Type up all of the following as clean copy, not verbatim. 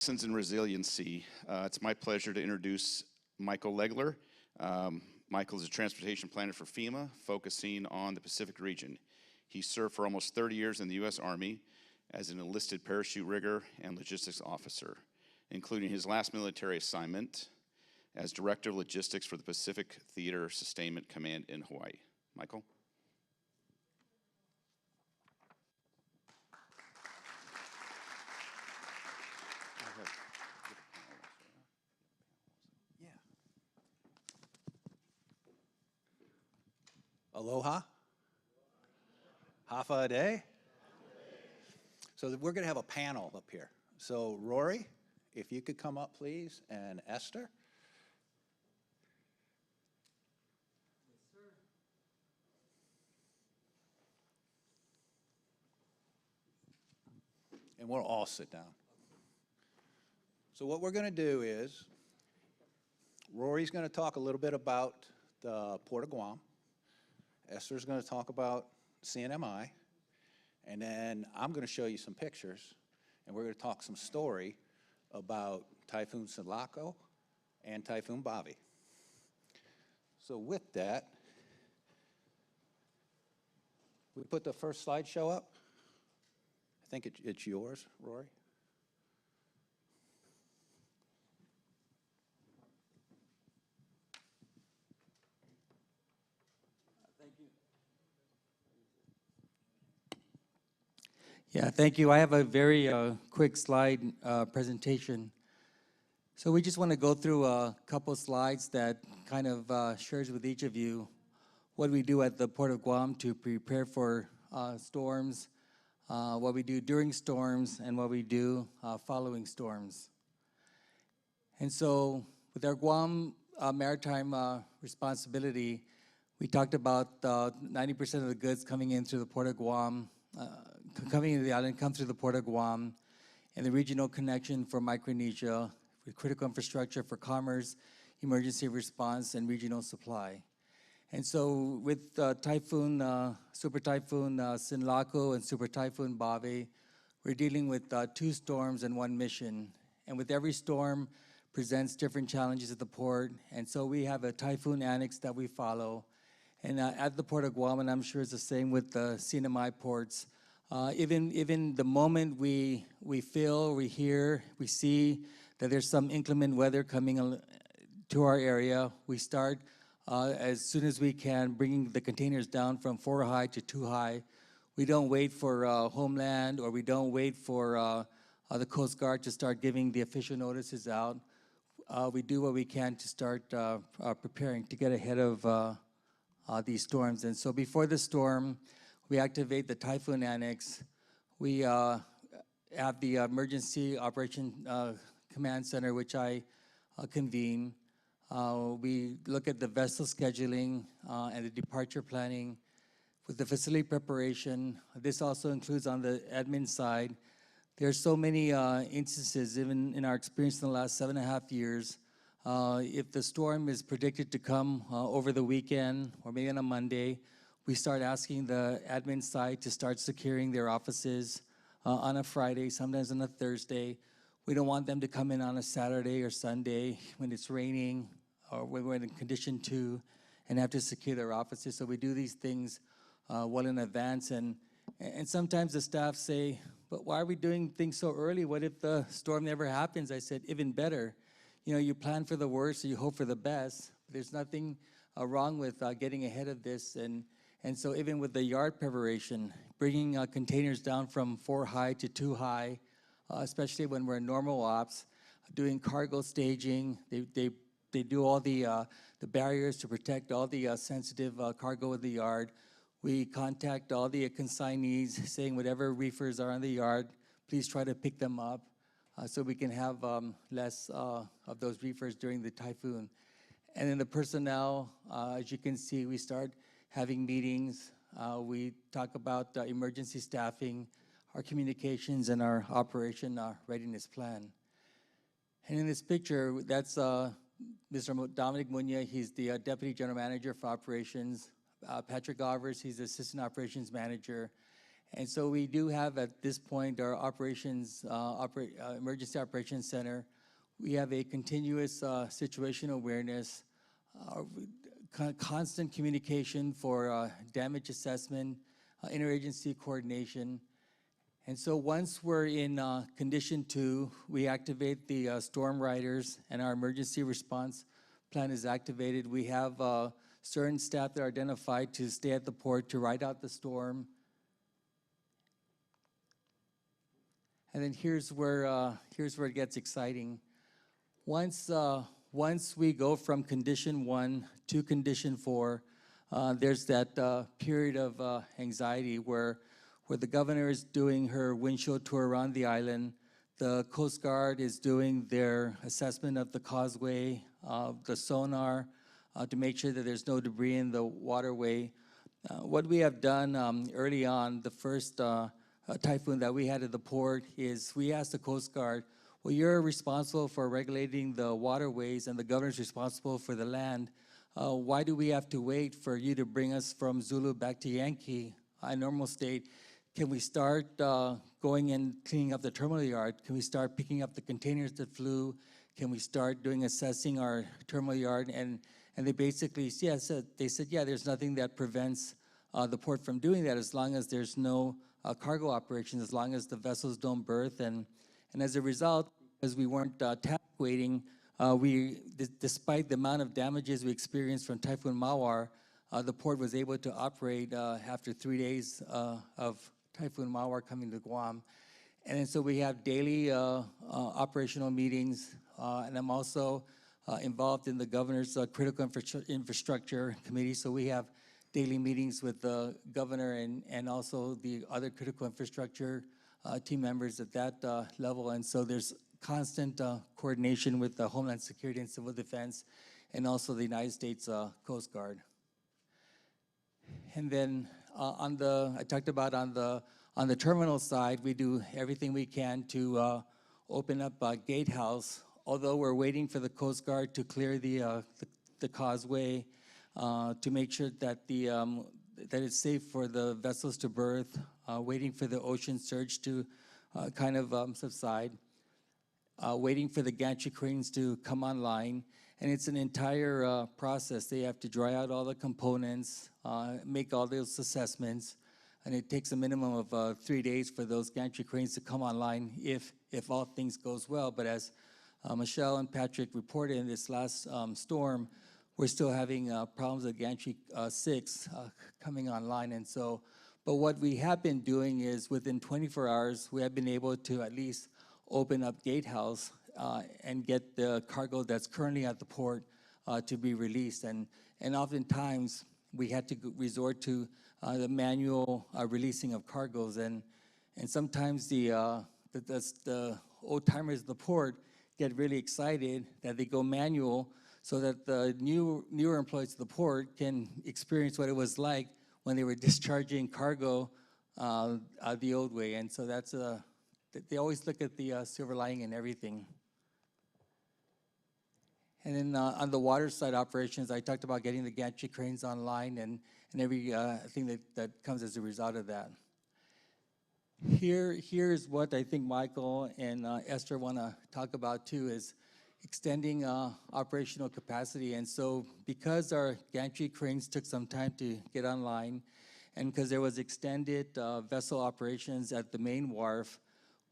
Lessons in Resiliency. It's my pleasure to introduce Michael Legler. Michael is a transportation planner for FEMA, focusing on the Pacific region. He served for almost 30 years in the U.S. Army as an enlisted parachute rigger and logistics officer, including his last military assignment as Director of Logistics for the Pacific Theater Sustainment Command in Hawaii. Michael? Aloha. Hafa a day. So we're going to have a panel up here. So Rory, if you could come up, please, and Esther. Yes, sir. And we'll all sit down. So what we're going to do is, Rory's going to talk a little bit about the Port of Guam. Esther's going to talk about CNMI, and then I'm going to show you some pictures, and we're going to talk some story about Typhoons Sinlaku and Typhoon Bavi. So with that, we put the first slideshow up. I think it's yours, Rory. Yeah, thank you. I have a very quick slide presentation. So we just want to go through a couple slides that kind of shares with each of you what we do at the Port of Guam to prepare for storms, what we do during storms, and what we do following storms. And so with our Guam maritime responsibility, we talked about 90% of the goods coming in through the Port of Guam, coming into the island come through the Port of Guam, and the regional connection for Micronesia, with critical infrastructure for commerce, emergency response, and regional supply. And so with Super Typhoon Sinlaku and Super Typhoon Bavi, we're dealing with 2 storms and 1 mission. And with every storm presents different challenges at the port, and so we have a typhoon annex that we follow. And at the Port of Guam, and I'm sure it's the same with the CNMI ports, even the moment we feel, we hear, we see that there's some inclement weather coming to our area, we start as soon as we can bringing the containers down from 4 high to 2 high. We don't wait for Homeland, or we don't wait for the Coast Guard to start giving the official notices out. We do what we can to start preparing to get ahead of these storms. And so before the storm, we activate the Typhoon Annex. We have the Emergency Operation Command Center, which I convene. We look at the vessel scheduling and the departure planning. With the facility preparation, this also includes on the admin side. There are so many instances, even in our experience in the last 7.5 years, if the storm is predicted to come over the weekend or maybe on a Monday, we start asking the admin side to start securing their offices on a Friday, sometimes on a Thursday. We don't want them to come in on a Saturday or Sunday when it's raining or when we're in condition 2 and have to secure their offices. So we do these things well in advance. And sometimes the staff say, but why are we doing things so early? What if the storm never happens? I said, even better. You know, you plan for the worst, so you hope for the best. There's nothing wrong with getting ahead of this. And so even with the yard preparation, bringing containers down from 4 high to 2 high, especially when we're in normal ops, doing cargo staging, they do all the barriers to protect all the sensitive cargo in the yard. We contact all the consignees saying whatever reefers are on the yard, please try to pick them up so we can have less of those reefers during the typhoon. And then the personnel, as you can see, we start having meetings. We talk about emergency staffing, our communications, and our operation readiness plan. And in this picture, that's Mr. Dominic Munya. He's the Deputy General Manager for Operations. Patrick Alvers, he's the Assistant Operations Manager. And so we do have at this point our operations, emergency operations center. We have a continuous situational awareness, constant communication for damage assessment, interagency coordination. And so once we're in condition 2, we activate the storm riders and our emergency response plan is activated. We have certain staff that are identified to stay at the port to ride out the storm. And then here's where it gets exciting. Once we go from condition 1 to condition 4, there's that period of anxiety where the governor is doing her windshield tour around the island. The Coast Guard is doing their assessment of the causeway, the sonar, to make sure that there's no debris in the waterway. What we have done early on, the first typhoon that we had at the port, is we asked the Coast Guard, well, you're responsible for regulating the waterways and the governor's responsible for the land. Why do we have to wait for you to bring us from Zulu back to Yankee, a normal state? Can we start going and cleaning up the terminal yard? Can we start picking up the containers that flew? Can we start assessing our terminal yard? And they basically, they said, yeah, there's nothing that prevents the port from doing that as long as there's no cargo operations, as long as the vessels don't berth. And as a result, as we weren't task waiting, despite the amount of damages we experienced from Typhoon Mawar, the port was able to operate after 3 days of Typhoon Mawar coming to Guam. And then so we have daily operational meetings, and I'm also involved in the governor's critical infrastructure committee, so we have daily meetings with the governor and also the other critical infrastructure team members at that level. And so there's constant coordination with the Homeland Security and Civil Defense and also the United States Coast Guard. And then I talked about on the terminal side, we do everything we can to open up Gatehouse. Although we're waiting for the Coast Guard to clear the causeway to make sure that that it's safe for the vessels to berth, waiting for the ocean surge to kind of subside, waiting for the gantry cranes to come online. And it's an entire process. They have to dry out all the components, make all those assessments, and it takes a minimum of 3 days for those gantry cranes to come online if all things goes well. But as Michelle and Patrick reported in this last storm, we're still having problems with gantry 6 coming online. And so, but what we have been doing is within 24 hours, we have been able to at least open up Gatehouse and get the cargo that's currently at the port to be released. And oftentimes, we had to resort to the manual releasing of cargoes. And sometimes the old-timers at the port get really excited that they go manual so that the newer employees of the port can experience what it was like when they were discharging cargo the old way. And so that's they always look at the silver lining in everything. And then on the water side operations, I talked about getting the gantry cranes online and everything that comes as a result of that. Here's what I think Michael and Esther want to talk about too, is extending operational capacity. And so because our gantry cranes took some time to get online, and because there was extended vessel operations at the main wharf,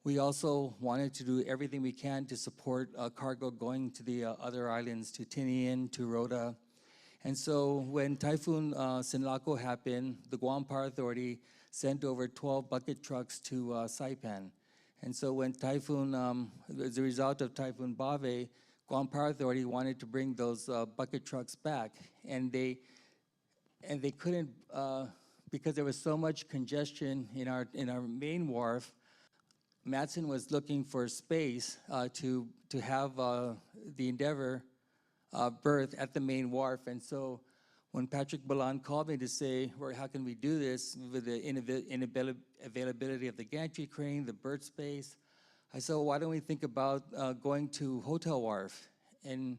we also wanted to do everything we can to support cargo going to the other islands, to Tinian, to Rota. And so when Typhoon Sinlaku happened, the Guam Power Authority sent over 12 bucket trucks to Saipan. And so when as a result of Typhoon Bavi, Guam Power Authority wanted to bring those bucket trucks back. And they couldn't, because there was so much congestion in our main wharf. Matson was looking for space to have the Endeavor berth at the main wharf. And so when Patrick Balan called me to say, well, how can we do this with the availability of the gantry crane, the berth space, I said, well, why don't we think about going to Hotel Wharf? And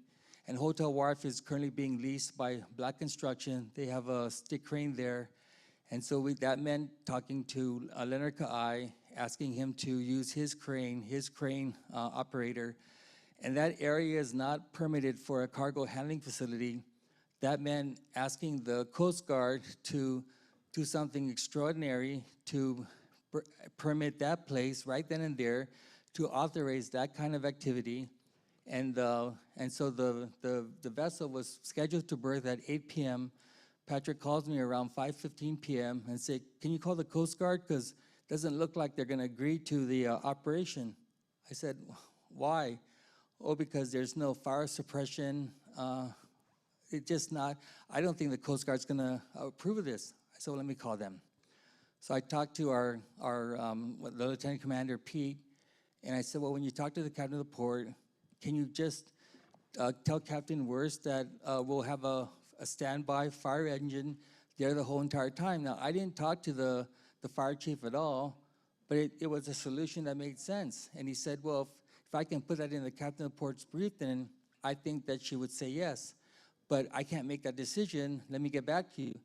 Hotel Wharf is currently being leased by Black Construction. They have a stick crane there. And so that meant talking to Leonard Ka'ai, asking him to use his crane operator. And that area is not permitted for a cargo handling facility. That meant asking the Coast Guard to do something extraordinary to permit that place right then and there to authorize that kind of activity. And so the vessel was scheduled to berth at 8 p.m. Patrick calls me around 5:15 p.m. and said, "Can you call the Coast Guard? Because it doesn't look like they're going to agree to the operation." I said, "Why?" "Oh, because there's no fire suppression. I don't think the Coast Guard's going to approve of this." I said, "Well, let me call them." So I talked to the Lieutenant Commander, Pete, and I said, "Well, when you talk to the captain of the port, can you just tell Captain Worst that we'll have a standby fire engine there the whole entire time?" Now, I didn't talk to the fire chief at all, but it was a solution that made sense. And he said, "Well, if I can put that in the captain of the port's brief, then I think that she would say yes. But I can't make that decision. Let me get back to you."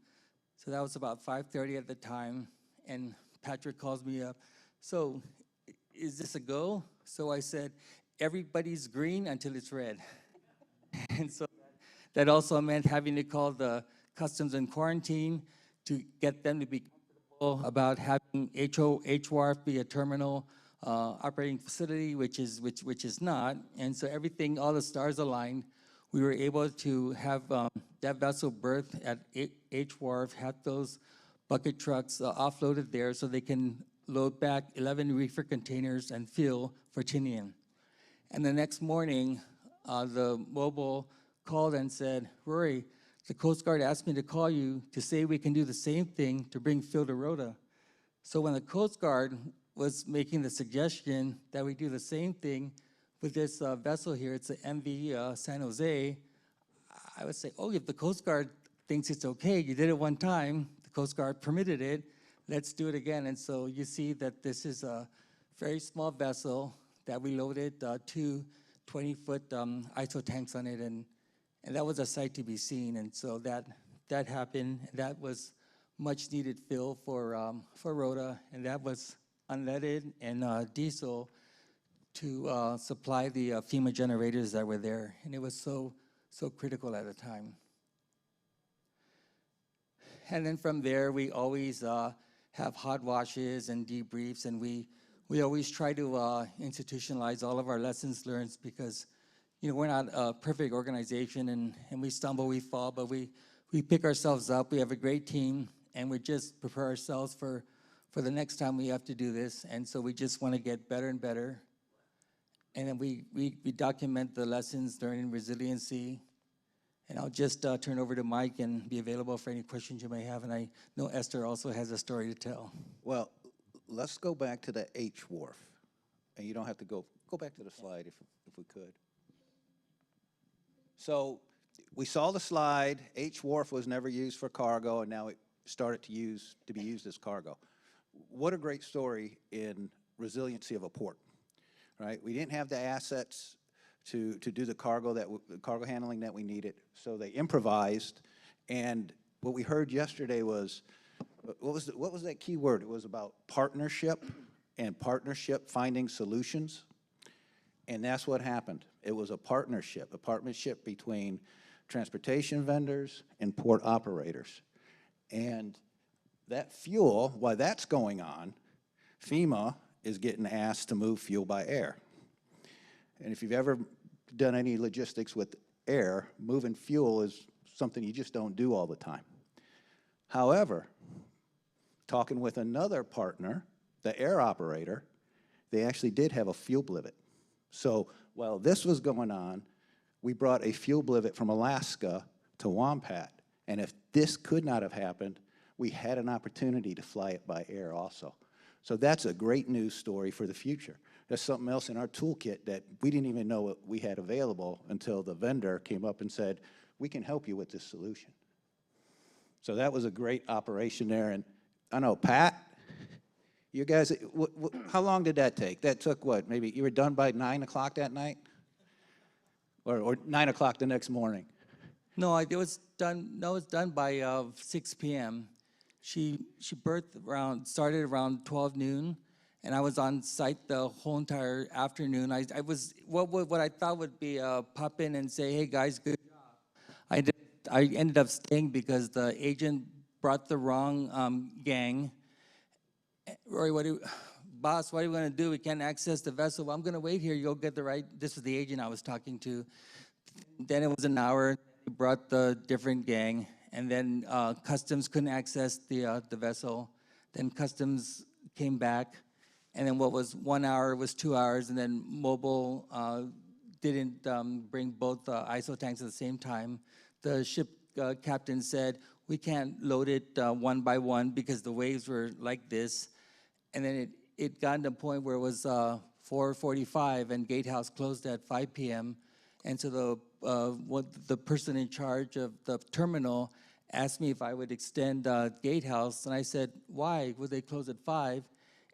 So that was about 5:30 at the time, and Patrick calls me up. "So is this a go?" So I said, "Everybody's green until it's red." And so that also meant having to call the Customs and Quarantine to get them to be comfortable about having HWARF be a terminal operating facility, which is not. And so everything, all the stars aligned. We were able to have that vessel berth at HWARF, have those bucket trucks offloaded there so they can load back 11 reefer containers and fuel for Tinian. And the next morning, the mobile called and said, "Rory, the Coast Guard asked me to call you to say we can do the same thing to bring fuel to Rota." So when the Coast Guard was making the suggestion that we do the same thing with this vessel here, it's the MV San Jose, I would say, "Oh, if the Coast Guard thinks it's okay, you did it one time, the Coast Guard permitted it, let's do it again." And so you see that this is a very small vessel that we loaded 2 20-foot ISO tanks on it, and that was a sight to be seen. And so that happened. That was much needed fill for Rota, and that was unleaded and diesel to supply the FEMA generators that were there, and it was so critical at the time. And then from there, we always have hot washes and debriefs, and we always try to institutionalize all of our lessons learned, because we're not a perfect organization, and we stumble, we fall, but we pick ourselves up. We have a great team, and we just prepare ourselves for the next time we have to do this. And so we just want to get better and better. And then we document the lessons learned in Resiliency. And I'll just turn over to Mike and be available for any questions you may have. And I know Esther also has a story to tell. Well, let's go back to the HWARF. And you don't have to go back to the slide if we could. So we saw the slide. HWARF was never used for cargo, and now it started to be used as cargo. What a great story in resiliency of a port, right? We didn't have the assets to do the cargo handling that we needed, so they improvised. And what we heard yesterday was, what was that key word? It was about partnership and partnership finding solutions. And that's what happened. It was a partnership between transportation vendors and port operators. And that fuel, while that's going on, FEMA is getting asked to move fuel by air. And if you've ever done any logistics with air, moving fuel is something you just don't do all the time. However, talking with another partner, the air operator, they actually did have a fuel blivet. So while this was going on, we brought a fuel blivet from Alaska to Wampat. And if this could not have happened, we had an opportunity to fly it by air also. So that's a great news story for the future. There's something else in our toolkit that we didn't even know what we had available until the vendor came up and said, "We can help you with this solution." So that was a great operation there. And I know, Pat, you guys, how long did that take? That took what? Maybe you were done by 9 o'clock that night? Or 9 o'clock the next morning? No, it was done by 6 p.m. she started around 12 noon, and I was on site the whole entire afternoon. I was, what I thought would be pop in and say, hey guys, good job. I ended up staying because the agent brought the wrong gang. Rory, boss, what are we gonna do? We can't access the vessel. Well, I'm gonna wait here, you'll get the right, this was the agent I was talking to. Then it was an hour, he brought the different gang, and then customs couldn't access the vessel. Then customs came back, and then what was 1 hour was 2 hours, and then mobile didn't bring both ISO tanks at the same time. The ship captain said, we can't load it one by one because the waves were like this. And then it got to a point where it was 4:45 and Gatehouse closed at 5 p.m. And so the person in charge of the terminal asked me if I would extend Gatehouse, and I said, why? Would they close at 5?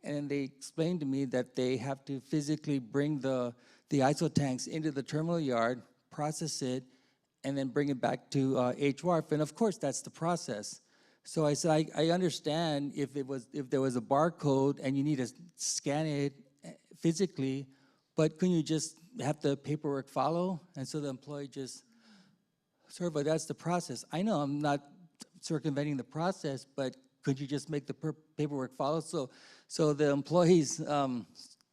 And then they explained to me that they have to physically bring the ISO tanks into the terminal yard, process it, and then bring it back to H-Wharf. And of course, that's the process. So I said, I understand if there was a barcode and you need to scan it physically, but couldn't you just have the paperwork follow? And so the employee just, sir, but that's the process. I know I'm not circumventing the process, but could you just make the paperwork follow? So the employee's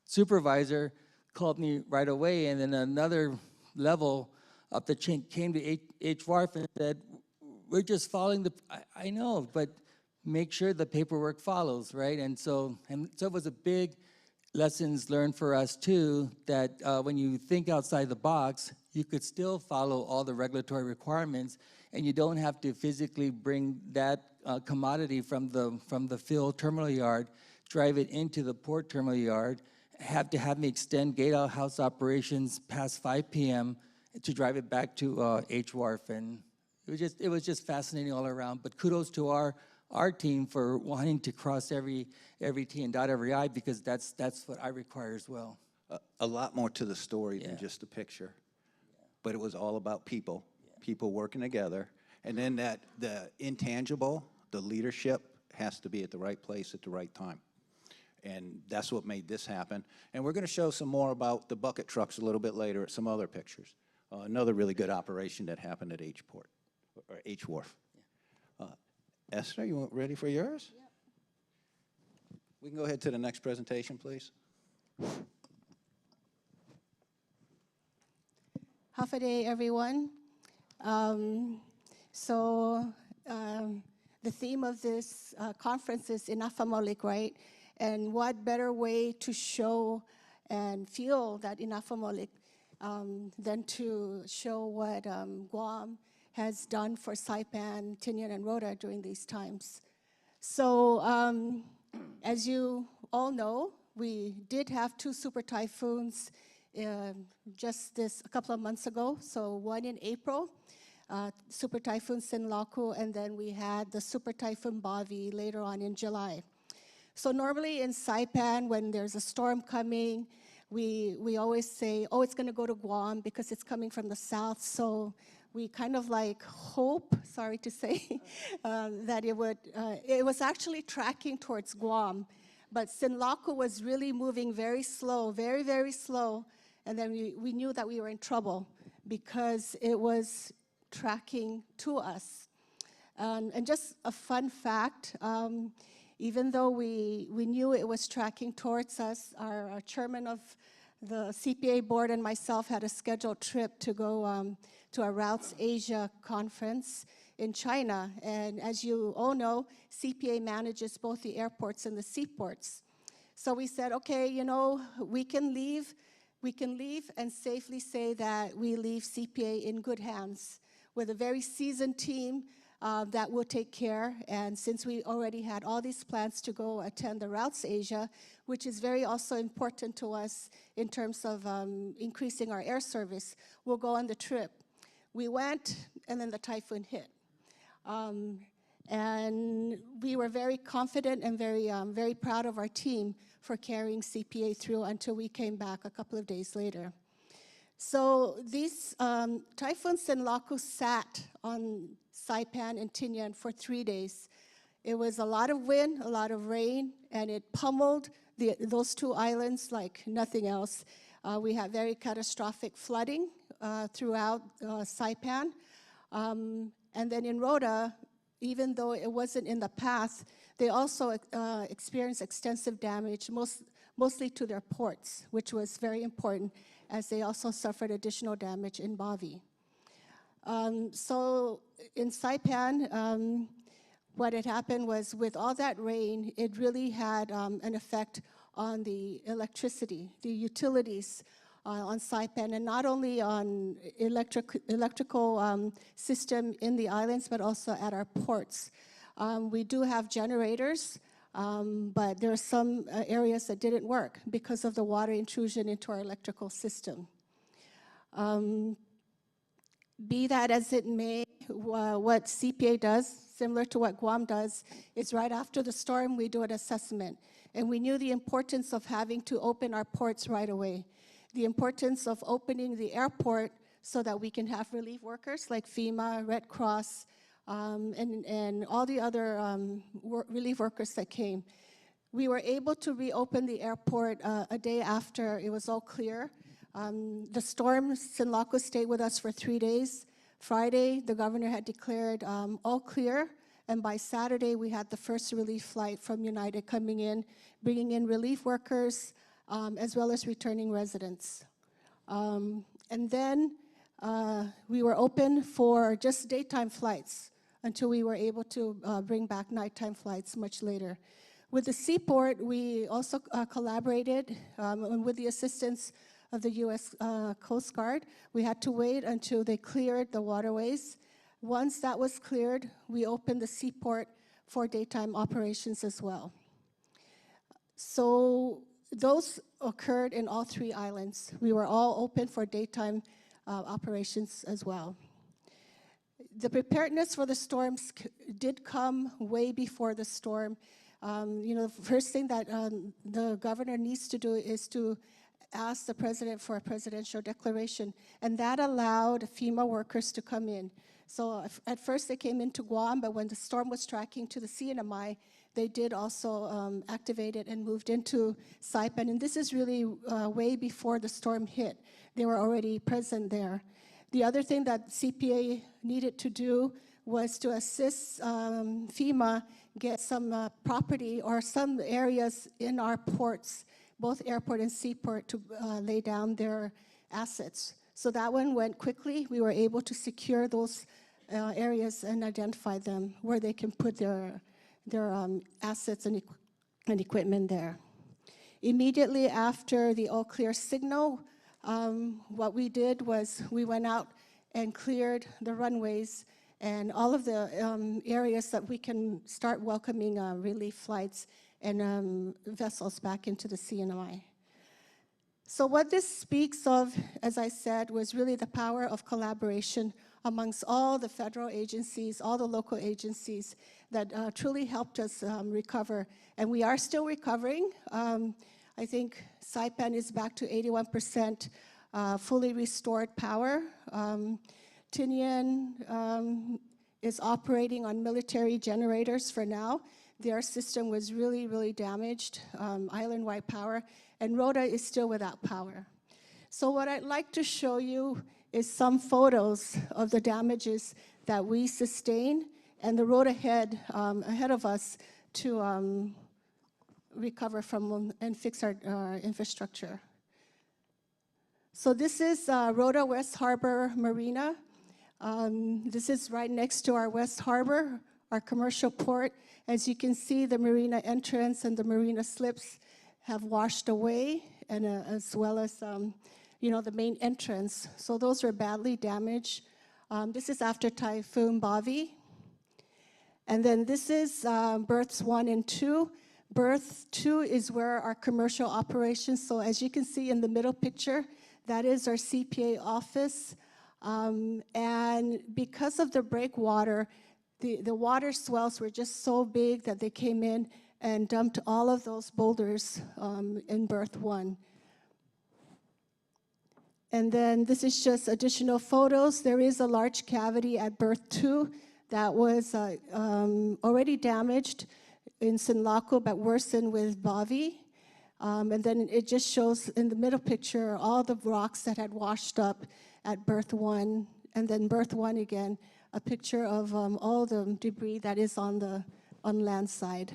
supervisor called me right away, and then another level up the chain came to H-Wharf and said, we're just following I know, but make sure the paperwork follows, right? And so it was a big lessons learned for us too, that when you think outside the box, you could still follow all the regulatory requirements, and you don't have to physically bring that commodity from the field terminal yard, drive it into the port terminal yard, have me extend gatehouse operations past 5 p.m. to drive it back to H-Wharf. And it was just fascinating all around. But kudos to our team for wanting to cross every T and dot every I, because that's what I require as well. A lot more to the story than just a picture. But it was all about people, people working together. And then the intangible, the leadership, has to be at the right place at the right time. And that's what made this happen. And we're going to show some more about the bucket trucks a little bit later at some other pictures. Another really good operation that happened at H-Port, or H-Wharf. Esther, you ready for yours? Yep. We can go ahead to the next presentation, please. Half a day, everyone. The theme of this conference is Inafamolik, right? And what better way to show and feel that Inafamolik than to show what Guam has done for Saipan, Tinian, and Rota during these times. So as you all know, we did have 2 super typhoons just a couple of months ago. So one in April, Super Typhoon Sinlaku, and then we had the Super Typhoon Bavi later on in July. So normally in Saipan, when there's a storm coming, we always say, oh, it's going to go to Guam because it's coming from the south. So we kind of like hope, sorry to say, that it was actually tracking towards Guam. But Sinlaku was really moving very slow, very, very slow. And then we knew that we were in trouble because it was tracking to us. And just a fun fact, even though we knew it was tracking towards us, our chairman of the CPA board and myself had a scheduled trip to go to a Routes Asia conference in China. And as you all know, CPA manages both the airports and the seaports. So we said, okay, you know, we can leave and safely say that we leave CPA in good hands with a very seasoned team that will take care. And since we already had all these plans to go attend the Routes Asia, which is very also important to us in terms of increasing our air service, we'll go on the trip. We went, and then the typhoon hit. And we were very confident and very proud of our team for carrying CPA through until we came back a couple of days later. So these Typhoons Sinlaku sat on Saipan and Tinian for 3 days. It was a lot of wind, a lot of rain, and it pummeled those two islands like nothing else. We had very catastrophic flooding throughout Saipan. And then in Rota, even though it wasn't in the path, they also experienced extensive damage, mostly to their ports, which was very important, as they also suffered additional damage in Bavi. So in Saipan, what had happened was with all that rain, it really had an effect on the electricity, the utilities on Saipan, and not only on electrical system in the islands, but also at our ports. We do have generators, but there are some areas that didn't work because of the water intrusion into our electrical system. Be that as it may, what CPA does, similar to what Guam does, is right after the storm, we do an assessment. And we knew the importance of having to open our ports right away, the importance of opening the airport so that we can have relief workers like FEMA, Red Cross, and all the other relief workers that came. We were able to reopen the airport a day after it was all clear. The storm, Sinlaku, stayed with us for 3 days. Friday, the governor had declared all clear, and by Saturday, we had the first relief flight from United coming in, bringing in relief workers, as well as returning residents. And then we were open for just daytime flights until we were able to bring back nighttime flights much later. With the seaport, we also collaborated with the assistance of the U.S. Coast Guard. We had to wait until they cleared the waterways. Once that was cleared, we opened the seaport for daytime operations as well. So those occurred in all 3 islands. We were all open for daytime operations as well. The preparedness for the storms did come way before the storm. The first thing that the governor needs to do is to ask the president for a presidential declaration, and that allowed FEMA workers to come in. So at first they came into Guam, but when the storm was tracking to the CNMI, they did also activate it and moved into Saipan. And this is really way before the storm hit. They were already present there. The other thing that CPA needed to do was to assist FEMA get some property or some areas in our ports, both airport and seaport, to lay down their assets. So that one went quickly. We were able to secure those areas and identify them where they can put their assets and equipment there. Immediately after the all clear signal, what we did was we went out and cleared the runways and all of the areas that we can start welcoming relief flights and vessels back into the CNMI. So what this speaks of, as I said, was really the power of collaboration amongst all the federal agencies, all the local agencies that truly helped us recover. And we are still recovering. I think Saipan is back to 81% fully restored power. Tinian is operating on military generators for now. Their system was really, really damaged, island-wide power, and Rota is still without power. So what I'd like to show you is some photos of the damages that we sustained and the road ahead of us to recover from and fix our infrastructure. So this is Rota West Harbor Marina. This is right next to our West Harbor, our commercial port. As you can see, the marina entrance and the marina slips have washed away, and as well as the main entrance. So those are badly damaged. This is after Typhoon Bavi. And then this is berths 1 and 2. Berth 2 is where our commercial operations, so as you can see in the middle picture, that is our CPA office. And because of the breakwater, the water swells were just so big that they came in and dumped all of those boulders in berth 1. And then this is just additional photos. There is a large cavity at berth 2 that was already damaged in Sinlaku, but worsened with Bavi. And then it just shows in the middle picture all the rocks that had washed up at berth 1, and then berth 1 again, a picture of all the debris that is on land side.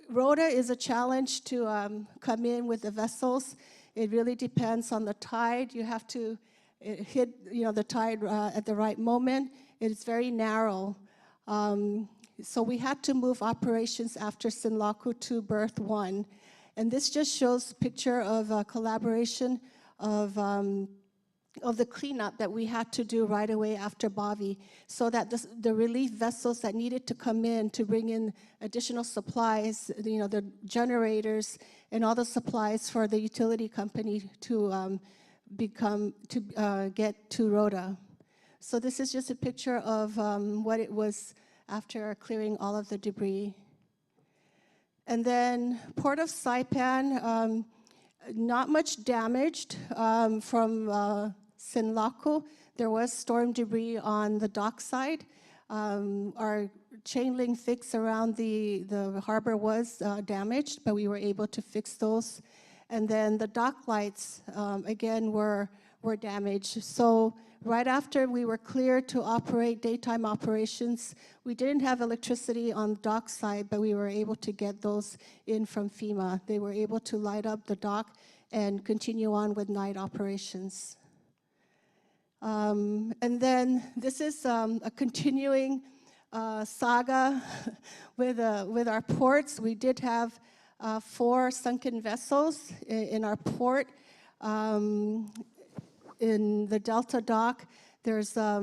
Rota is a challenge to come in with the vessels. It really depends on the tide. You have to hit the tide at the right moment. It's very narrow. So we had to move operations after Sinlaku to berth 1. And this just shows a picture of collaboration of the cleanup that we had to do right away after Bavi, so that the relief vessels that needed to come in to bring in additional supplies, the generators and all the supplies for the utility company to get to Rota. So this is just a picture of what it was after clearing all of the debris. And then Port of Saipan, not much damaged from Sinlaku. There was storm debris on the dock side. Our chain link fix around the harbor was damaged, but we were able to fix those. And then the dock lights, again, were damaged. So right after we were cleared to operate daytime operations, we didn't have electricity on the dock side, but we were able to get those in from FEMA. They were able to light up the dock and continue on with night operations. And then this is a continuing saga with our ports. We did have 4 sunken vessels in our port. In the Delta dock, there's a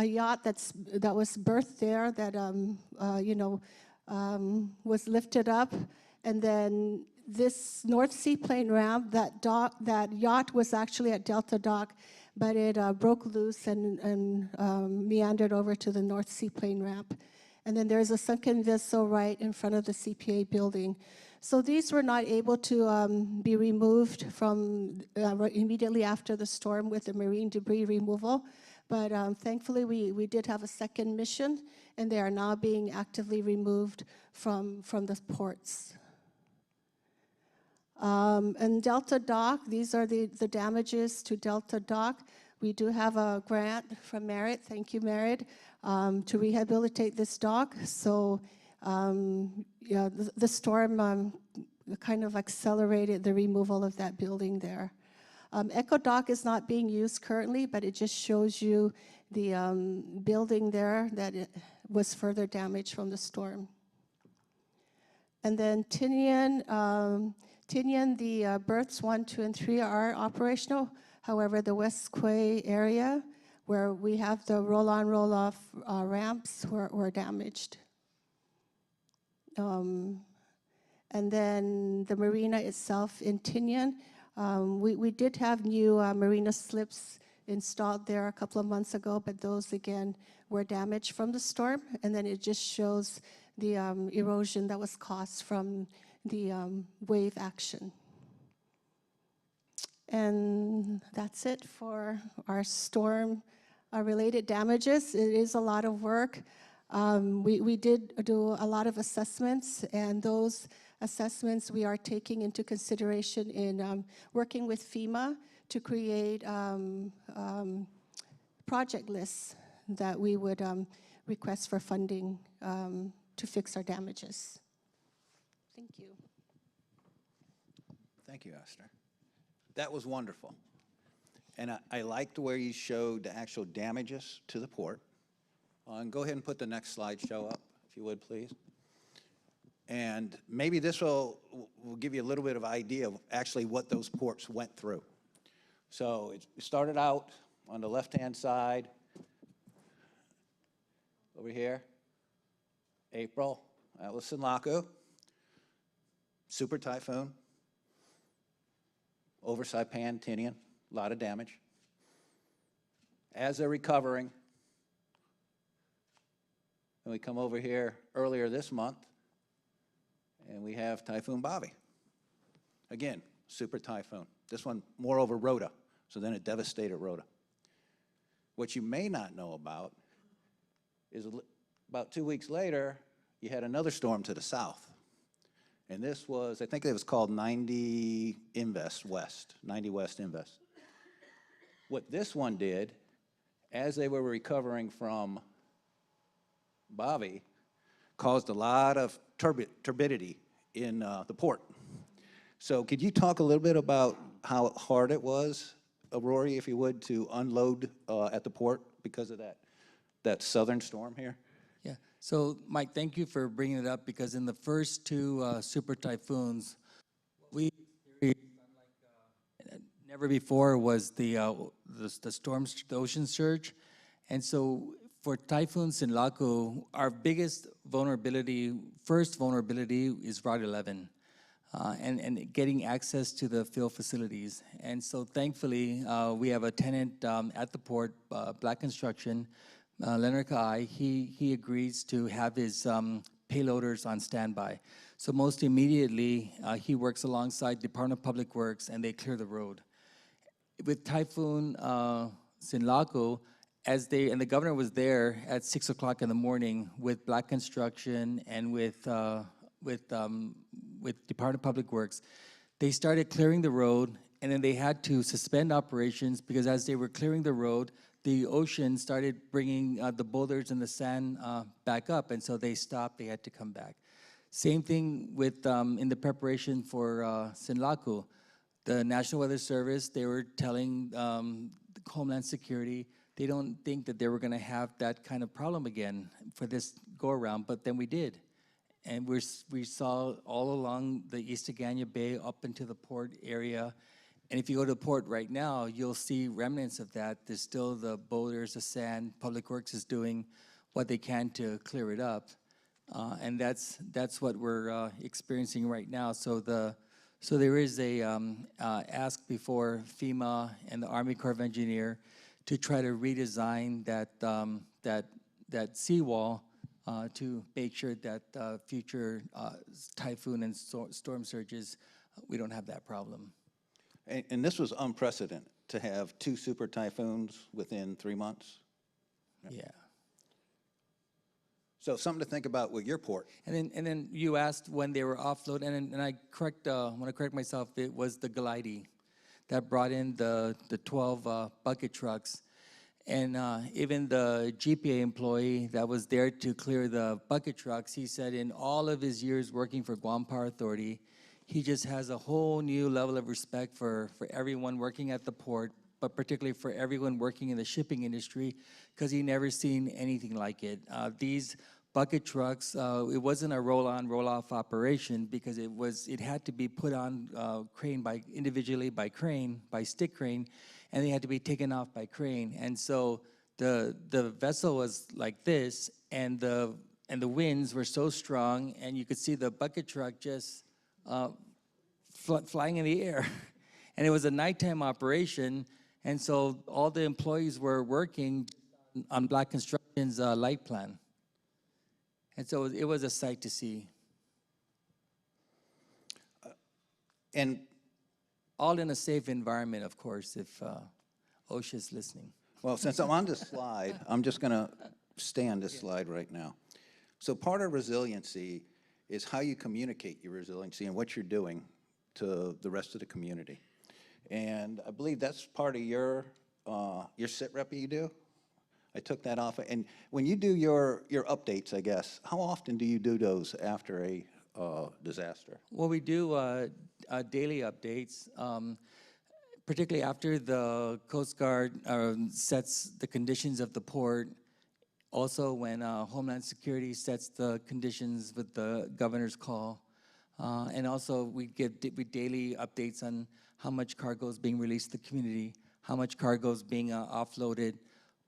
yacht that was berthed there that was lifted up, and then this North Seaplane ramp, that yacht was actually at Delta dock, but it broke loose and meandered over to the North Seaplane ramp. And then there's a sunken vessel right in front of the CPA building. So these were not able to be removed from immediately after the storm with the marine debris removal, but thankfully we did have a second mission, and they are now being actively removed from the ports. And Delta Dock, these are the damages to Delta Dock. We do have a grant from Merit, thank you Merit, to rehabilitate this dock. So the storm kind of accelerated the removal of that building there. Echo Dock is not being used currently, but it just shows you the building there that it was further damaged from the storm. And then Tinian, the berths 1, 2, and 3 are operational. However, the West Quay area, where we have the roll-on, roll-off ramps, were damaged. And then the marina itself in Tinian, we did have new marina slips installed there a couple of months ago, but those again were damaged from the storm. And then it just shows the erosion that was caused from the wave action. And that's it for our storm related damages. It is a lot of work. We did do a lot of assessments, and those assessments we are taking into consideration in working with FEMA to create project lists that we would request for funding to fix our damages. Thank you. Thank you, Esther. That was wonderful. And I liked where you showed the actual damages to the port. And go ahead and put the next slideshow up, if you would, please. And maybe this will give you a little bit of idea of actually what those ports went through. So it started out on the left-hand side, over here, April, that was Sinlaku, super typhoon, over Saipan, Tinian, a lot of damage. As they're recovering, and we come over here earlier this month, and we have Typhoon Bavi. Again, super typhoon. This one more over Rota, so then it devastated Rota. What you may not know about is about 2 weeks later, you had another storm to the south. And this was, I think it was called 90 West. What this one did, as they were recovering from Bavi, caused a lot of turbidity in the port. So could you talk a little bit about how hard it was, Rory, if you would, to unload at the port because of that southern storm here? Yeah. So, Mike, thank you for bringing it up, because in the first two super typhoons, we never before was the storms, the ocean surge. And so for Typhoons Sinlaku, our biggest vulnerability, first vulnerability is Route 11. And getting access to the field facilities. And so thankfully, we have a tenant at the port, Black Construction, Leonard Kai. He agrees to have his payloaders on standby. So most immediately, he works alongside Department of Public Works, and they clear the road. With Typhoon Sinlaku, and the governor was there at 6 o'clock in the morning with Black Construction and with Department of Public Works. They started clearing the road, and then they had to suspend operations because as they were clearing the road, the ocean started bringing the boulders and the sand back up, and so they stopped. They had to come back. Same thing with in the preparation for Sinlaku. The National Weather Service, they were telling the Homeland Security they don't think that they were going to have that kind of problem again for this go-around, but then we did. And we saw all along the East Agania Bay up into the port area. And if you go to the port right now, you'll see remnants of that. There's still the boulders, the sand. Public Works is doing what they can to clear it up. And that's what we're experiencing right now. So there is a ask before FEMA and the Army Corps of Engineer to try to redesign that seawall to make sure that future typhoon and storm surges, we don't have that problem. And this was unprecedented, to have 2 super typhoons within 3 months? Yeah. So something to think about with your port. And then you asked when they were offload, and I want to correct myself, it was the Glidey that brought in the 12 bucket trucks. And even the GPA employee that was there to clear the bucket trucks, he said in all of his years working for Guam Power Authority, he just has a whole new level of respect for everyone working at the port, but particularly for everyone working in the shipping industry, because he never seen anything like it. These bucket trucks, it wasn't a roll-on, roll-off operation, because it had to be put on crane individually by stick crane, and they had to be taken off by crane. And so the vessel was like this, and the winds were so strong, and you could see the bucket truck just flying in the air. And it was a nighttime operation, and so all the employees were working on Black Construction's light plan. And so it was a sight to see. And all in a safe environment, of course, if OSHA's listening. well, since I'm on this slide, I'm just going to stay on this slide right now. So part of resiliency is how you communicate your resiliency and what you're doing to the rest of the community. And I believe that's part of your sit rep you do. I took that off. And when you do your updates, I guess, how often do you do those after a disaster? Well, we do daily updates, particularly after the Coast Guard sets the conditions of the port. Also, when Homeland Security sets the conditions with the governor's call. And also, we give daily updates on how much cargo is being released to the community, how much cargo is being offloaded.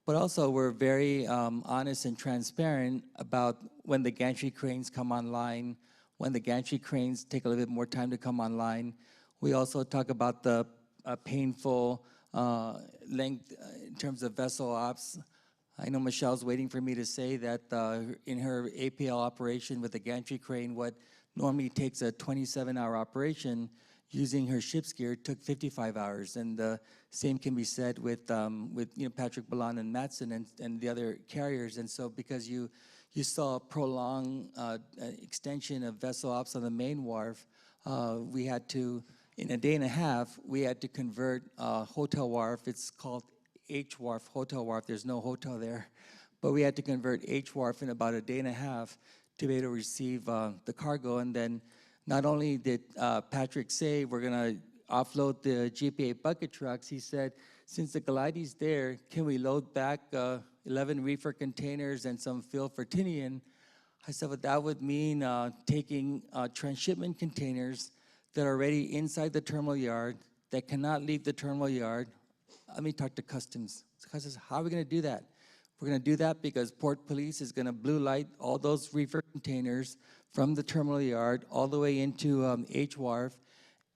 But also, we're very honest and transparent about when the gantry cranes come online, when the gantry cranes take a little bit more time to come online. We also talk about the painful length in terms of vessel ops. I know Michelle's waiting for me to say that in her APL operation with the gantry crane, what normally takes a 27-hour operation using her ship's gear took 55 hours. And the same can be said with Patrick Balan and Matson and the other carriers. And so because you saw a prolonged extension of vessel ops on the main wharf, we had to, in a day and a half, we had to convert Hotel Wharf. It's called H Wharf, Hotel Wharf. There's no hotel there. But we had to convert H Wharf in about a day and a half to be able to receive the cargo. And then not only did Patrick say we're going to offload the GPA bucket trucks, he said, since the Galidee's there, can we load back 11 reefer containers and some fuel for Tinian? I said, well, that would mean taking transshipment containers that are already inside the terminal yard, that cannot leave the terminal yard. Let me talk to Customs. Customs, how are we going to do that? We're going to do that because Port Police is going to blue light all those reefer containers from the terminal yard all the way into H Wharf,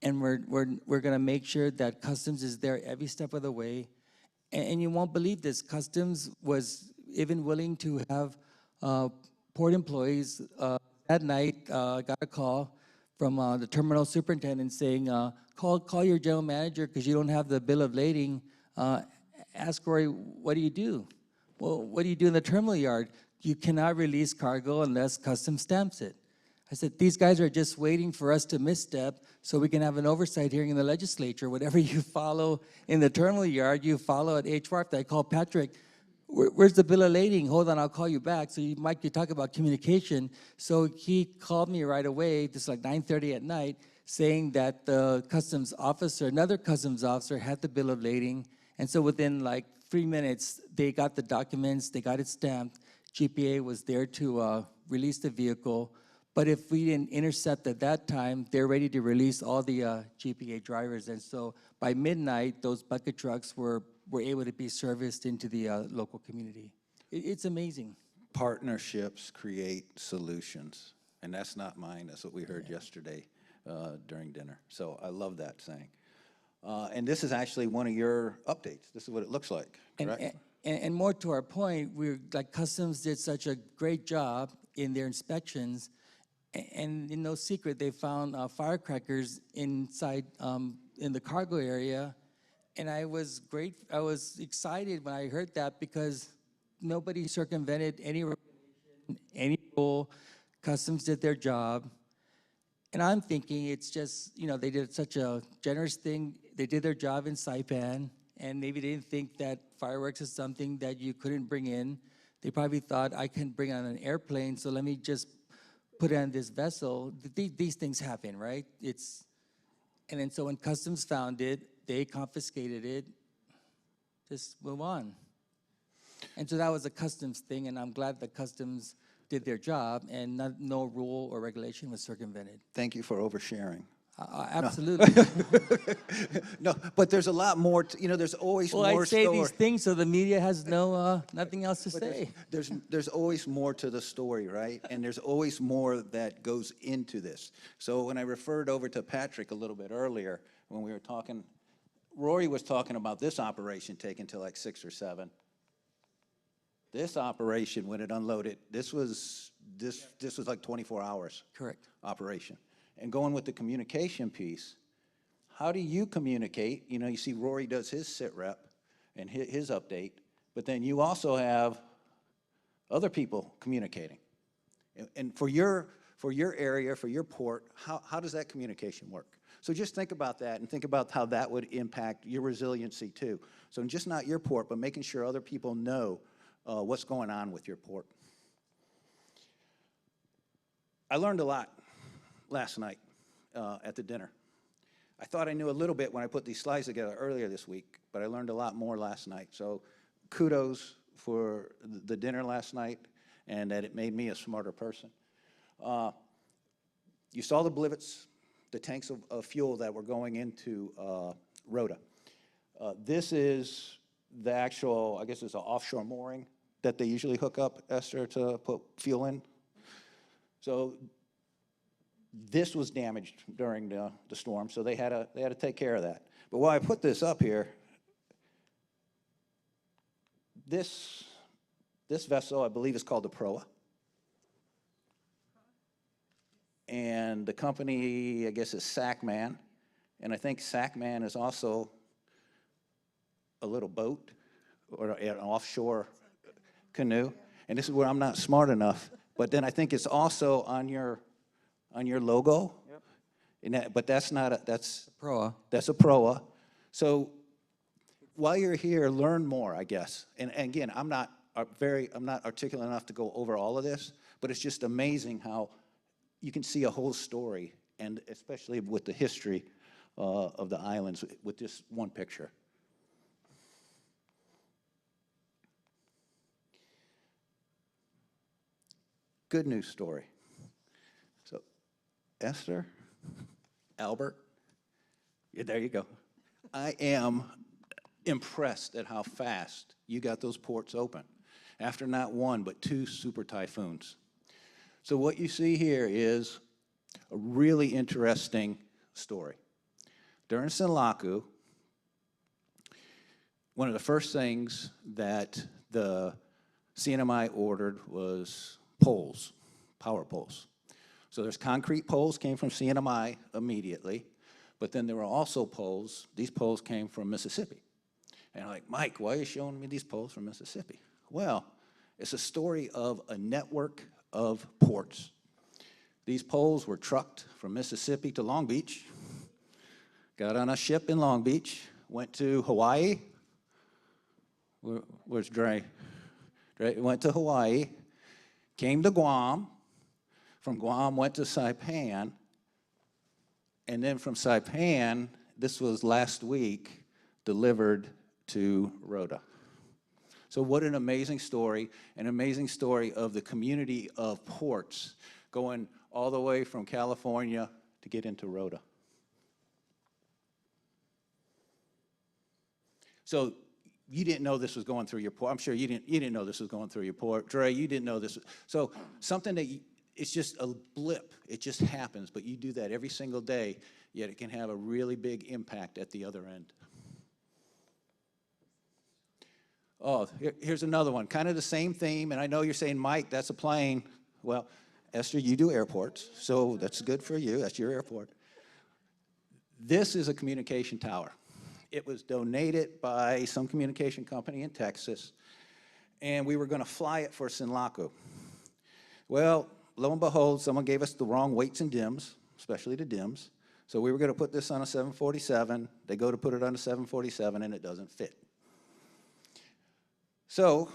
and we're going to make sure that Customs is there every step of the way. And you won't believe this, Customs was even willing to have port employees that night got a call from the terminal superintendent saying, call your general manager because you don't have the bill of lading. Ask Rory, what do you do? Well, what do you do in the terminal yard? You cannot release cargo unless Customs stamps it. I said, these guys are just waiting for us to misstep so we can have an oversight hearing in the legislature. Whatever you follow in the terminal yard, you follow at H Wharf. I called Patrick, where's the bill of lading? Hold on, I'll call you back. So Mike, you talk about communication. So he called me right away, just like 9:30 at night, saying that the customs officer, another customs officer, had the bill of lading. And so within like 3 minutes, they got the documents, they got it stamped. GPA was there to release the vehicle. But if we didn't intercept at that time, they're ready to release all the GPA drivers. And so by midnight, those bucket trucks were able to be serviced into the local community. It's amazing. Partnerships create solutions. And that's not mine. That's what we heard yesterday during dinner. So I love that saying. And this is actually one of your updates. This is what it looks like, correct? And more to our point, like Customs did such a great job in their inspections, and in no secret, they found firecrackers inside in the cargo area. And I was excited when I heard that because nobody circumvented any regulation, any rule. Customs did their job. And I'm thinking it's just, they did such a generous thing. They did their job in Saipan, and maybe they didn't think that fireworks is something that you couldn't bring in. They probably thought, I can bring it on an airplane, so let me just put it on this vessel. These things happen, right? And then so when Customs found it, they confiscated it, just move on. And so that was a Customs thing, and I'm glad that Customs did their job, and no rule or regulation was circumvented. Thank you for oversharing. Absolutely. No, but there's a lot more, there's always more I say story. these things so the media has nothing else to say. There's always more to the story, right? And there's always more that goes into this. So when I referred over to Patrick a little bit earlier, when we were talking, Rory was talking about this operation taking till like 6 or 7. This operation, when it unloaded, this was like 24 hours. Correct. Operation. And going with the communication piece, how do you communicate? You see Rory does his sit rep and his update, but then you also have other people communicating. And for your area, for your port, how does that communication work? So just think about that and think about how that would impact your resiliency too. So just not your port, but making sure other people know what's going on with your port. I learned a lot last night at the dinner. I thought I knew a little bit when I put these slides together earlier this week, but I learned a lot more last night. So kudos for the dinner last night and that it made me a smarter person. You saw the blivets, the tanks of fuel that were going into Rhoda. This is the actual, I guess it's an offshore mooring that they usually hook up, Esther, to put fuel in. So this was damaged during the storm, so they had to take care of that. But while I put this up here, this vessel, I believe, is called the Proa. And the company, I guess, is Sackman. And I think Sackman is also a little boat or an offshore canoe. And this is where I'm not smart enough. But then I think it's also on your logo. Yep. And but that's not that's Proa. That's a proa. So while you're here, learn more, I guess. And again, I'm not articulate enough to go over all of this, but it's just amazing how you can see a whole story, and especially with the history of the islands with just one picture. Good news story. So, Esther, Albert, yeah, there you go. I am impressed at how fast you got those ports open after not one but 2 super typhoons. So what you see here is a really interesting story. During Sinlaku, one of the first things that the CNMI ordered was poles, power poles. So there's concrete poles came from CNMI immediately, but then there were also poles. These poles came from Mississippi. And I'm like, Mike, why are you showing me these poles from Mississippi? Well, it's a story of a network of ports. These poles were trucked from Mississippi to Long Beach, got on a ship in Long Beach, went to Hawaii. Where's Dre? Dre went to Hawaii, came to Guam. From Guam, went to Saipan. And then from Saipan, this was last week, delivered to Rhoda. So what an amazing story of the community of ports going all the way from California to get into Rhoda. So you didn't know this was going through your port. I'm sure you didn't know this was going through your port. Dre, you didn't know this. So something that it's just a blip. It just happens, but you do that every single day, yet it can have a really big impact at the other end. Oh, here's another one, kind of the same theme, and I know you're saying, Mike, that's a plane. Well, Esther, you do airports, so that's good for you. That's your airport. This is a communication tower. It was donated by some communication company in Texas, and we were going to fly it for Sinlaku. Well, lo and behold, someone gave us the wrong weights and dims, especially the dims. So we were going to put this on a 747. They go to put it on a 747, and it doesn't fit. So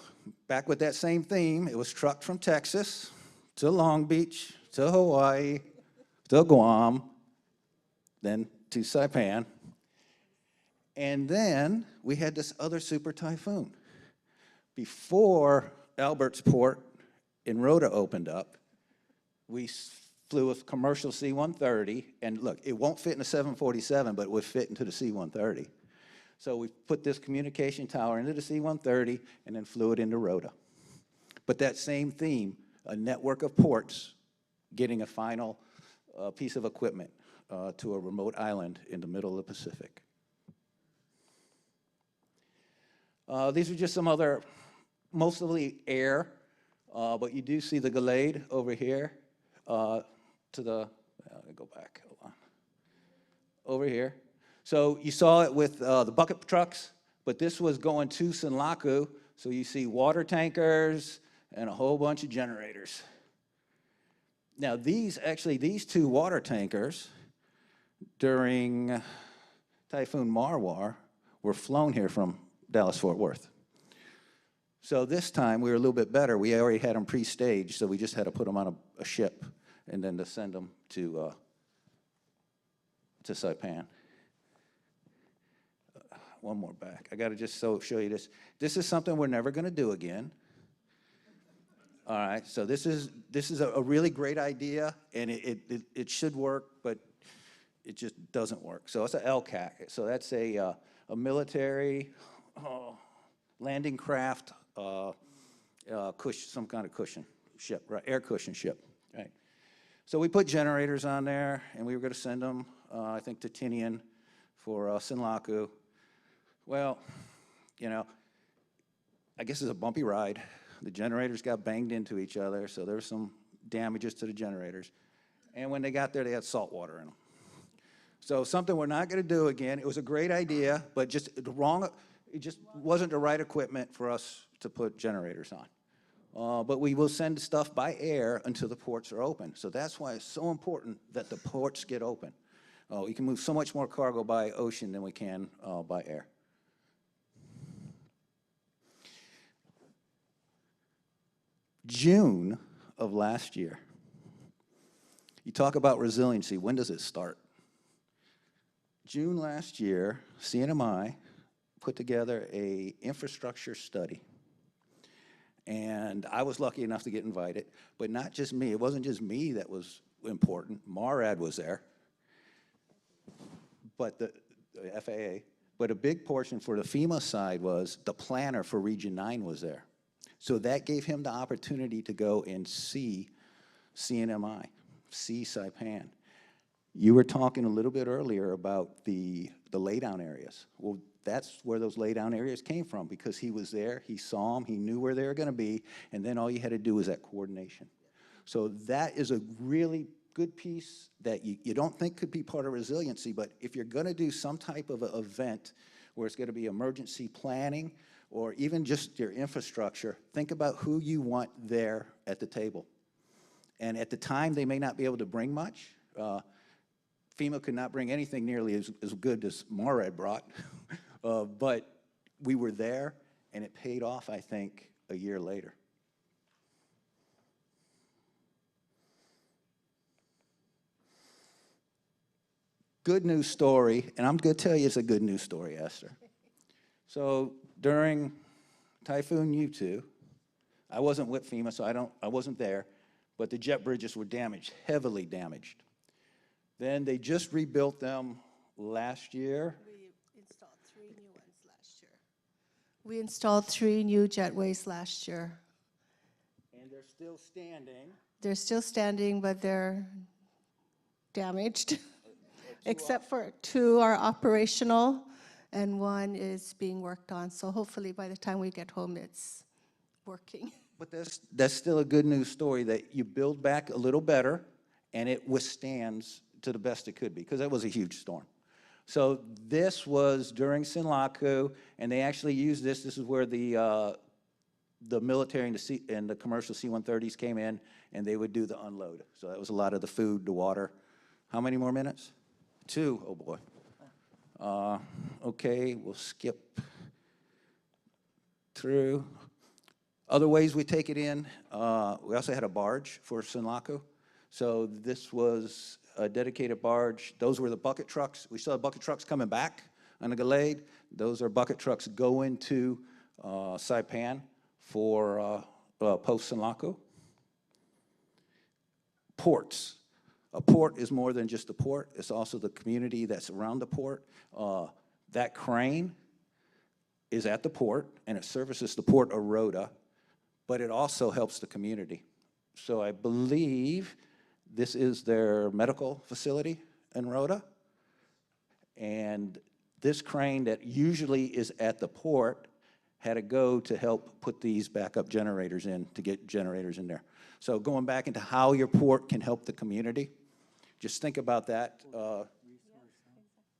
back with that same theme, it was trucked from Texas to Long Beach, to Hawaii, to Guam, then to Saipan. And then we had this other super typhoon. Before Albert's port in Rhoda opened up, we flew a commercial C-130, and look, it won't fit in a 747, but it would fit into the C-130. So we put this communication tower into the C-130 and then flew it into Rhoda. But that same theme, a network of ports getting a final piece of equipment to a remote island in the middle of the Pacific. These are just some other, mostly air, but you do see the Gallade over here. To the, let me go back, hold on. Over here. So you saw it with the bucket trucks, but this was going to Sinlaku, so you see water tankers and a whole bunch of generators. Now these 2 water tankers during Typhoon Marwar were flown here from Dallas-Fort Worth. So this time we were a little bit better. We already had them pre-staged, so we just had to put them on a ship and then to send them to Saipan. One more back. I got to just show you this. This is something we're never going to do again. All right, so this is a really great idea, and it should work, but it just doesn't work. So it's an LCAC. So that's a military landing craft, some kind of cushion ship, right? Air cushion ship, right? So we put generators on there, and we were going to send them, I think, to Tinian for Sinlaku. Well, you know, I guess it's a bumpy ride. The generators got banged into each other, so there were some damages to the generators. And when they got there, they had salt water in them. So something we're not going to do again. It was a great idea, but just the wrong, it just wasn't the right equipment for us to put generators on. But we will send stuff by air until the ports are open. So that's why it's so important that the ports get open. We can move so much more cargo by ocean than we can by air. June of last year. You talk about resiliency. When does it start? June last year, CNMI put together an infrastructure study. And I was lucky enough to get invited, but not just me. It wasn't just me that was important. MARAD was there, but the FAA. But a big portion for the FEMA side was the planner for Region 9 was there. So that gave him the opportunity to go and see CNMI, see Saipan. You were talking a little bit earlier about the laydown areas. Well, that's where those laydown areas came from, because he was there, he saw them, he knew where they were going to be, and then all you had to do was that coordination. So that is a really good piece that you don't think could be part of resiliency, but if you're going to do some type of an event where it's going to be emergency planning or even just your infrastructure, think about who you want there at the table. And at the time, they may not be able to bring much. FEMA could not bring anything nearly as good as MARAD brought, but we were there, and it paid off, I think, a year later. Good news story, and I'm going to tell you it's a good news story, Esther. So during Typhoon U2, I wasn't with FEMA, so I wasn't there, but the jet bridges were damaged, heavily damaged. Then they just rebuilt them last year. We installed 3 new ones last year. We installed 3 new jetways last year. And they're still standing. They're still standing, but they're damaged. Except for 2 are operational, and 1 is being worked on. So hopefully by the time we get home, it's working. But that's still a good news story that you build back a little better, and it withstands to the best it could be, because that was a huge storm. So this was during Sinlaku, and they actually used this. This is where the military and the commercial C-130s came in, and they would do the unload. So that was a lot of the food, the water. How many more minutes? 2, oh boy. Okay, we'll skip through. Other ways we take it in, we also had a barge for Sinlaku. So this was a dedicated barge. Those were the bucket trucks. We saw bucket trucks coming back on the Gallade. Those are bucket trucks going to Saipan for post-Sinlaku. Ports. A port is more than just a port. It's also the community that's around the port. That crane is at the port, and it services the port of Rota, but it also helps the community. So I believe this is their medical facility in Rota, and this crane that usually is at the port had to go to help put these backup generators in, to get generators in there. So going back into how your port can help the community, just think about that.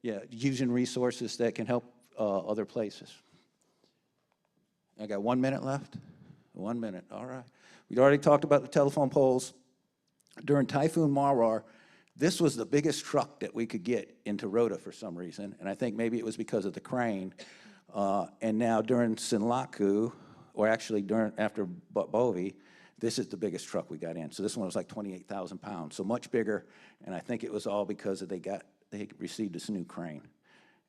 Yeah, using resources that can help other places. I got 1 minute left. 1 minute, all right. We'd already talked about the telephone poles. During Typhoon Mawar, this was the biggest truck that we could get into Rota for some reason, and I think maybe it was because of the crane. And now during Sinlaku, or actually after Bavi, this is the biggest truck we got in. So this one was like 28,000 pounds, so much bigger, and I think it was all because they received this new crane.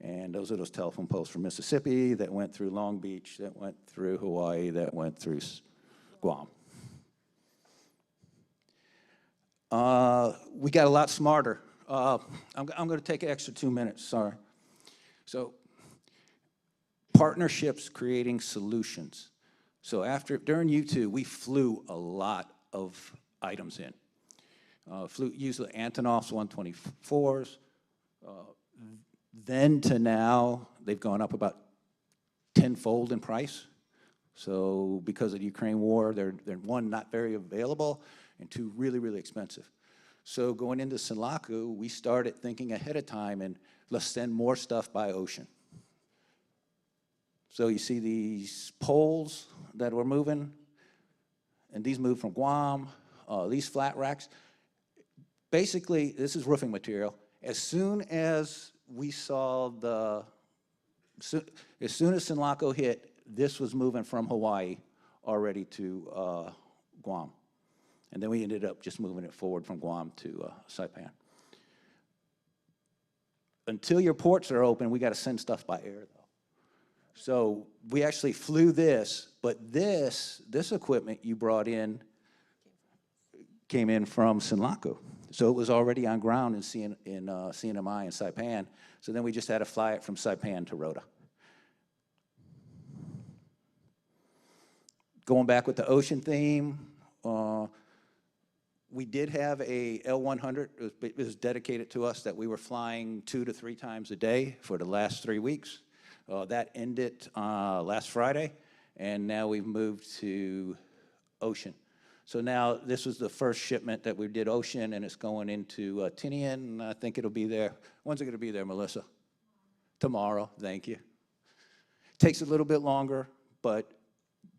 And those are those telephone poles from Mississippi that went through Long Beach, that went through Hawaii, that went through Guam. We got a lot smarter. I'm going to take an extra 2 minutes, sorry. So partnerships creating solutions. So during U2, we flew a lot of items in. Used the Antonov's 124s. Then to now, they've gone up about tenfold in price. So because of the Ukraine war, they're one, not very available, and 2, really, really expensive. So going into Sinlaku, we started thinking ahead of time and let's send more stuff by ocean. So you see these poles that were moving, and these moved from Guam, these flat racks. Basically, this is roofing material. As soon as we saw as soon as Sinlaku hit, this was moving from Hawaii already to Guam. And then we ended up just moving it forward from Guam to Saipan. Until your ports are open, we got to send stuff by air, though. So we actually flew this, but this equipment you brought in came in from Sinlaku. So it was already on ground in CNMI and Saipan. So then we just had to fly it from Saipan to Rota. Going back with the ocean theme, we did have a L100. It was dedicated to us that we were flying 2 to 3 times a day for the last 3 weeks. That ended last Friday, and now we've moved to ocean. So now this was the first shipment that we did ocean, and it's going into Tinian, and I think it'll be there. When's it going to be there, Melissa? Tomorrow, thank you. Takes a little bit longer, but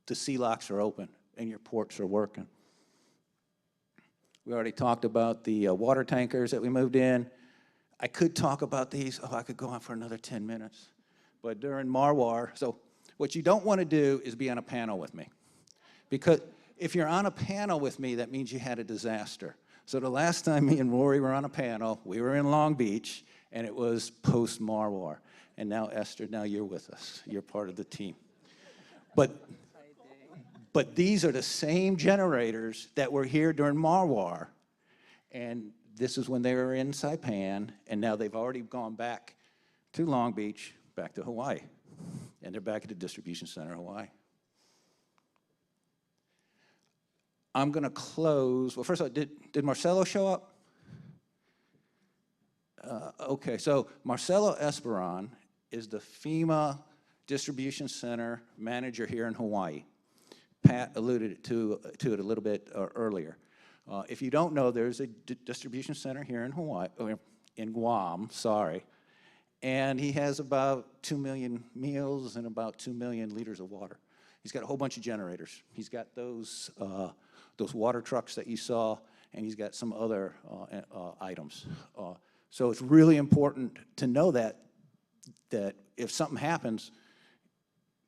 the sea locks are open, and your ports are working. We already talked about the water tankers that we moved in. I could talk about these. Oh, I could go on for another 10 minutes. But during Marwar, so what you don't want to do is be on a panel with me. Because if you're on a panel with me, that means you had a disaster. So the last time me and Rory were on a panel, we were in Long Beach, and it was post-Marwar. And now, Esther, now you're with us. You're part of the team. But these are the same generators that were here during Marwar. And this is when they were in Saipan, and now they've already gone back to Long Beach, back to Hawaii. And they're back at the distribution center, Hawaii. I'm going to close. Well, first of all, did Marcelo show up? Okay, so Marcelo Esperon is the FEMA distribution center manager here in Hawaii. Pat alluded to it a little bit earlier. If you don't know, there's a distribution center here in Hawaii, in Guam, sorry, and he has about 2 million meals and about 2 million liters of water. He's got a whole bunch of generators. He's got those water trucks that you saw, and he's got some other items. So it's really important to know that if something happens,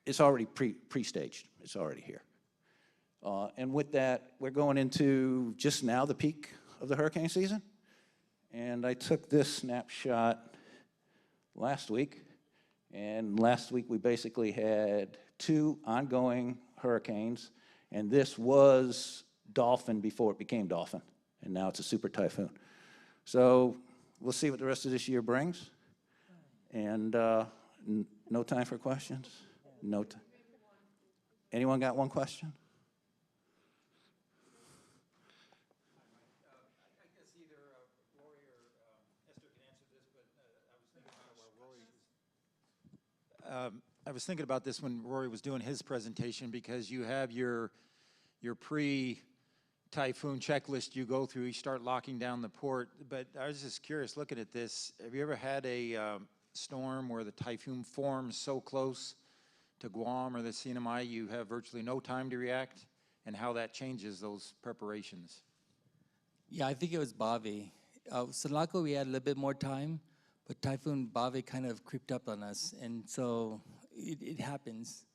it's already pre-staged. It's already here. And with that, we're going into just now the peak of the hurricane season. And I took this snapshot last week. And last week we basically had 2 ongoing hurricanes. And this was Dolphin before it became Dolphin. And now it's a super typhoon. So we'll see what the rest of this year brings. And no time for questions? No time. Anyone got one question? I guess either Rory or Esther can answer this, but I was thinking about this when Rory was doing his presentation, because you have your pre-typhoon checklist you go through. You start locking down the port. But I was just curious, looking at this, have you ever had a storm where the typhoon forms so close to Guam or the CNMI you have virtually no time to react, and how that changes those preparations? Yeah, I think it was Bavi. Sinlaku, we had a little bit more time, but Typhoon Bavi kind of creeped up on us. And so it happens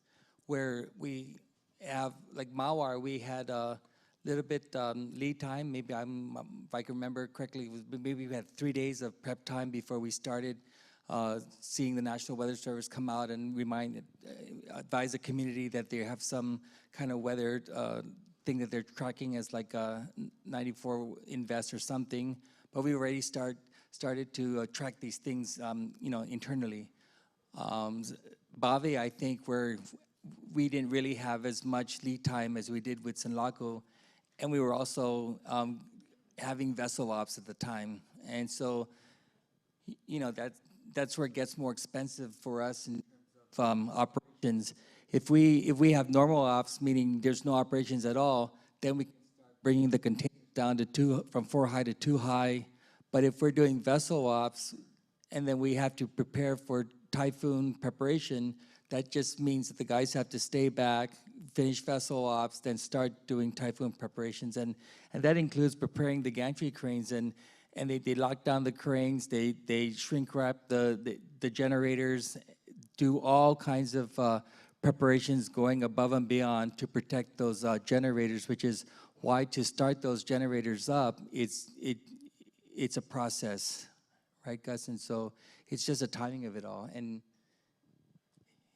where we have, like Mawar, we had a little bit lead time. Maybe if I can remember correctly, maybe we had 3 days of prep time before we started. Seeing the National Weather Service come out and advise the community that they have some kind of weather thing that they're tracking as like a 94 invest or something. But we already started to track these things, internally. Bavi, I think, we didn't really have as much lead time as we did with Sinlaku, and we were also having vessel ops at the time, and so, that's where it gets more expensive for us in terms of operations. If we have normal ops, meaning there's no operations at all, then we can start bringing the containers down to from 4 high to 2 high. But if we're doing vessel ops, and then we have to prepare for typhoon preparation, that just means that the guys have to stay back, finish vessel ops, then start doing typhoon preparations. And that includes preparing the gantry cranes, and they lock down the cranes, they shrink wrap the generators, do all kinds of preparations going above and beyond to protect those generators, which is why to start those generators up, it's a process, right, Gus? And so it's just a timing of it all. And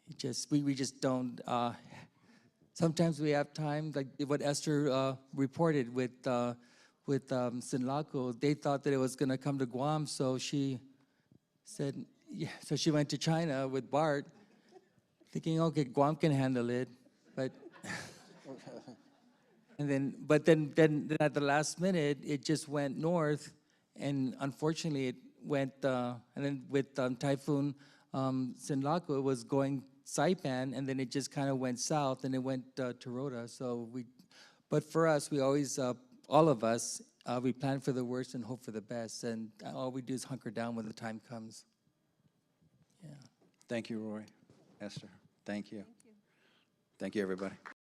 it just, we just don't, sometimes we have time, like what Esther reported with Sinlaku. They thought that it was going to come to Guam, so she said, yeah, so she went to China with Bart, thinking, okay, Guam can handle it, but but then at the last minute, it just went north, and unfortunately, it went. And then with Typhoon Sinlaku, it was going Saipan, and then it just kind of went south, and it went to Rota. So but for us, we always, all of us, we plan for the worst and hope for the best, and all we do is hunker down when the time comes. Yeah. Thank you, Rory. Esther, thank you. Thank you, everybody.